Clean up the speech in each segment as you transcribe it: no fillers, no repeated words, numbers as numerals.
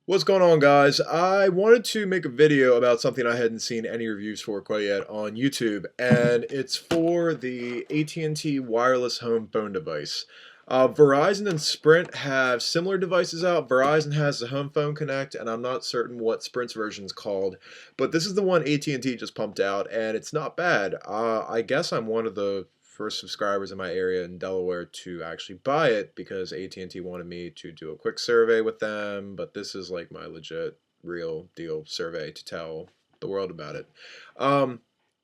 What's going on, guys? I wanted to make a video about something I hadn't seen any reviews for quite yet on YouTube, and it's for the AT&T Wireless Home Phone device. Verizon and Sprint have similar devices out. Verizon has the Home Phone Connect, and I'm not certain what Sprint's version is called, but this is the one AT&T just pumped out, and it's not bad. I guess I'm one of the first subscribers in my area in Delaware to actually buy it because AT&T wanted me to do a quick survey with them, but this is like my legit real deal survey to tell the world about it. Um,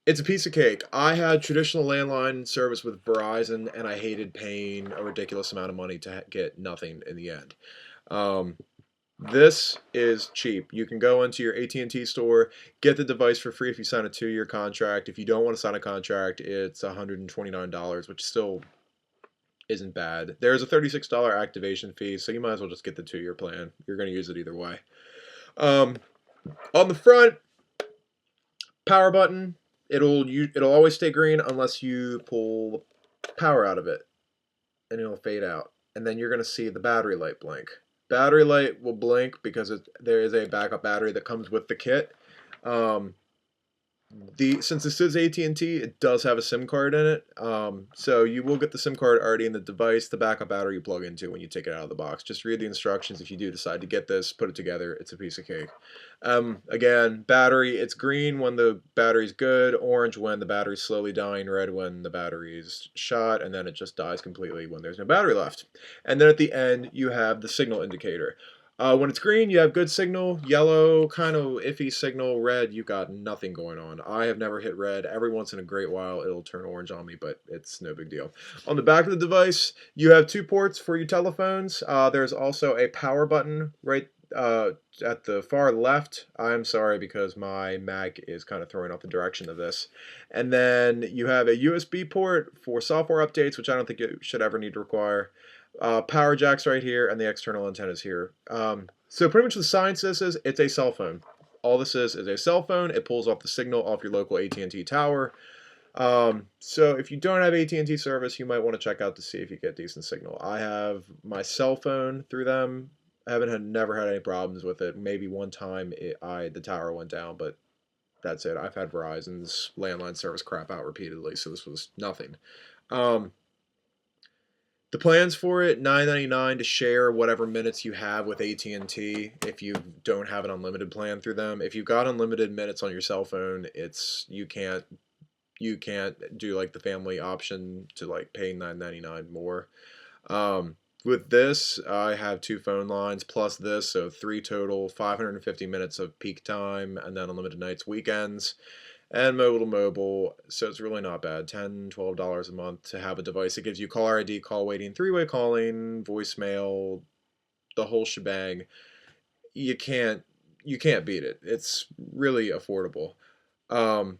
it's a piece of cake. I had traditional landline service with Verizon and I hated paying a ridiculous amount of money to get nothing in the end. Um, this is cheap. You can go into your AT&T store, get the device for free if you sign a 2-year contract. If you don't want to sign a contract, it's $129, which still isn't bad. There's a $36 activation fee, so you might as well just get the 2-year plan. You're going to use it either way. Um, on the front, power button. It'll always stay green unless you pull power out of it, and it'll fade out. And then you're going to see the battery light blink. Battery light will blink because there is a backup battery that comes with the kit. Um, since this is AT&T, it does have a SIM card in it. So you will get the SIM card already in the device, the backup battery you plug into when you take it out of the box. Just read the instructions if you do decide to get this, put it together. It's a piece of cake. Again, battery, it's green when the battery's good, orange when the battery's slowly dying, red when the battery's shot, and then it just dies completely when there's no battery left. And then at the end, you have the signal indicator. When it's green, you have good signal. Yellow, kind of iffy signal. Red, you got nothing going on. I have never hit red. Every once in a great while, it'll turn orange on me, but it's no big deal. On the back of the device, you have 2 ports for your telephones. There's also a power button right at the far left. I'm sorry because my Mac is kind of throwing off the direction of this. And then you have a USB port for software updates, which I don't think you should ever need to require. Power jacks right here, and the external antennas here. So pretty much the science of this is it's a cell phone. All this is a cell phone. It pulls off the signal off your local AT&T tower. So if you don't have AT&T service, you might want to check out to see if you get decent signal. I have my cell phone through them. I never had any problems with it. Maybe one time the tower went down, but that's it. I've had Verizon's landline service crap out repeatedly, so this was nothing. Um, the plans for it, $9.99 to share whatever minutes you have with AT&T if you don't have an unlimited plan through them. If you've got unlimited minutes on your cell phone, you can't do like the family option to like pay $9.99 more. With this, I have 2 phone lines plus this, so 3 total, 550 minutes of peak time, and then unlimited nights, weekends, and mobile to mobile. So it's really not bad. $10, $12 a month to have a device. It gives you caller ID, call waiting, 3-way calling, voicemail, the whole shebang. You can't you can't beat it. It's really affordable. Um,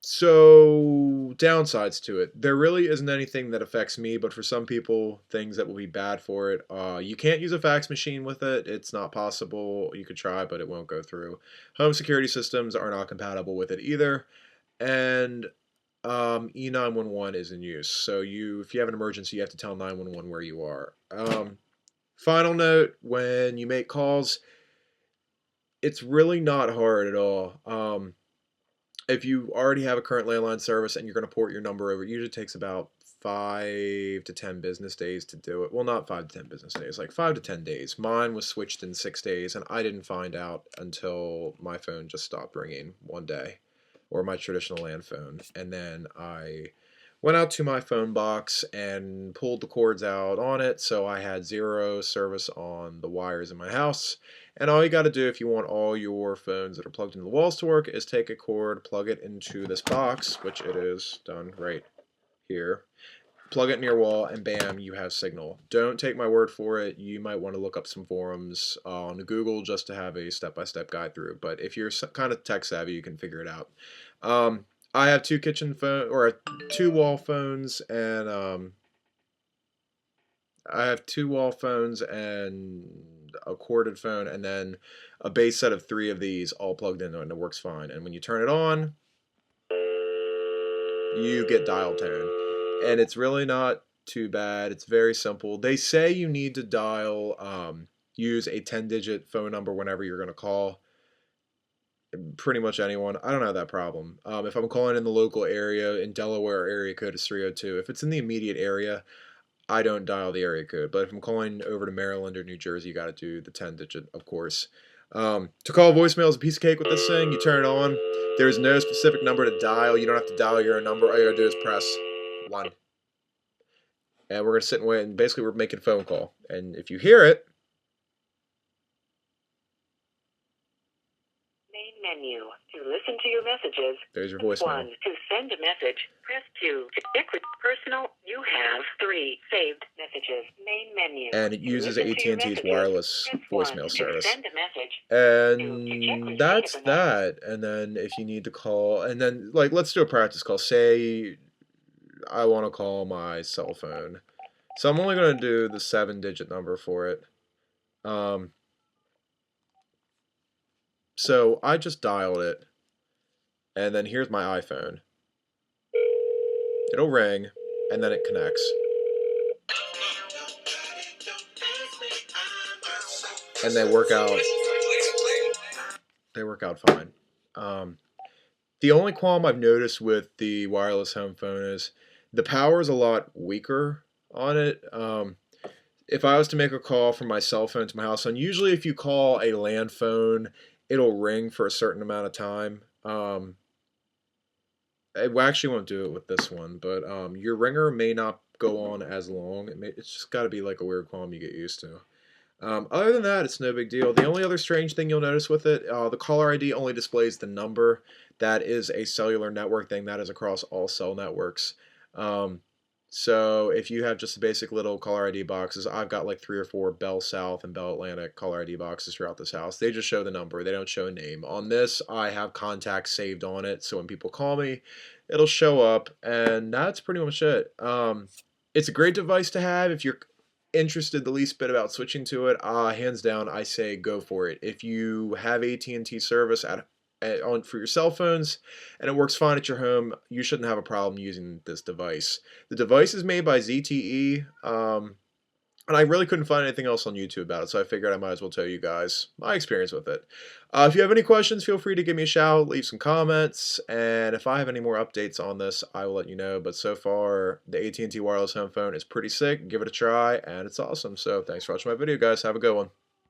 so, downsides to it. There really isn't anything that affects me, but for some people, things that will be bad for it. You can't use a fax machine with it. It's not possible. You could try, but it won't go through. Home security systems are not compatible with it either. And E911 is in use. So if you have an emergency, you have to tell 911 where you are. Final note, when you make calls, it's really not hard at all. If you already have a current landline service and you're going to port your number over, it usually takes about 5 to 10 business days to do it. Well, not 5 to 10 business days, like 5 to 10 days. Mine was switched in 6 days, and I didn't find out until my phone just stopped ringing one day, or my traditional land phone. And then I went out to my phone box and pulled the cords out on it, so I had 0 service on the wires in my house. And all you got to do if you want all your phones that are plugged into the walls to work is take a cord, plug it into this box, which it is done right here, plug it in your wall, and bam, you have signal. Don't take my word for it. You might want to look up some forums on Google just to have a step-by-step guide through. But if you're kind of tech savvy, you can figure it out. I have 2 kitchen phone or 2 wall phones, and I have 2 wall phones and a corded phone, and then a base set of 3 of these all plugged in, and it works fine. And when you turn it on, you get dial tone, and it's really not too bad. It's very simple. They say you need to dial use a 10-digit phone number whenever you're going to call. Pretty much anyone. I don't have that problem. If I'm calling in the local area in Delaware, area code is 302. If it's in the immediate area, I don't dial the area code. But if I'm calling over to Maryland or New Jersey, you got to do the 10-digit, of course. To call voicemail is a piece of cake with this thing. You turn it on. There's no specific number to dial. You don't have to dial your own number. All you got to do is press 1. And we're going to sit and wait. And basically, we're making a phone call. And if you hear it, menu. To listen to your messages, there's your voicemail. 1. To send a message, press 2. To check with personal, you have 3 saved messages. Main menu. And it uses AT&T's wireless voicemail service. To send a message. And that's that. And then if you need to call, and then like let's do a practice call. Say I want to call my cell phone. So I'm only going to do the 7-digit number for it. So I just dialed it, and then here's my iPhone. It'll ring, and then it connects. And they work out. They work out fine. The only qualm I've noticed with the wireless home phone is the power is a lot weaker on it. If I was to make a call from my cell phone to my house phone, usually if you call a land phone, it'll ring for a certain amount of time. I actually won't do it with this one, but your ringer may not go on as long. It's just got to be like a weird qualm you get used to. Other than that, it's no big deal. The only other strange thing you'll notice with it, the caller ID only displays the number. That is a cellular network thing. That is across all cell networks. So if you have just the basic little caller ID boxes, I've got like 3 or 4 Bell South and Bell Atlantic caller ID boxes throughout this house. They just show the number. They don't show a name. On this, I have contacts saved on it, so when people call me, it'll show up, and that's pretty much it. It's a great device to have if you're interested the least bit about switching to it. Hands down, I say go for it. If you have AT&T service for your cell phones and it works fine at your home, you shouldn't have a problem using this device. The device is made by ZTE, and I really couldn't find anything else on YouTube about it, so I figured I might as well tell you guys my experience with it. If you have any questions, feel free to give me a shout, leave some comments, and if I have any more updates on this, I will let you know. But so far, the AT&T Wireless Home Phone is pretty sick. Give it a try, and it's awesome. So thanks for watching my video, guys. Have a good one.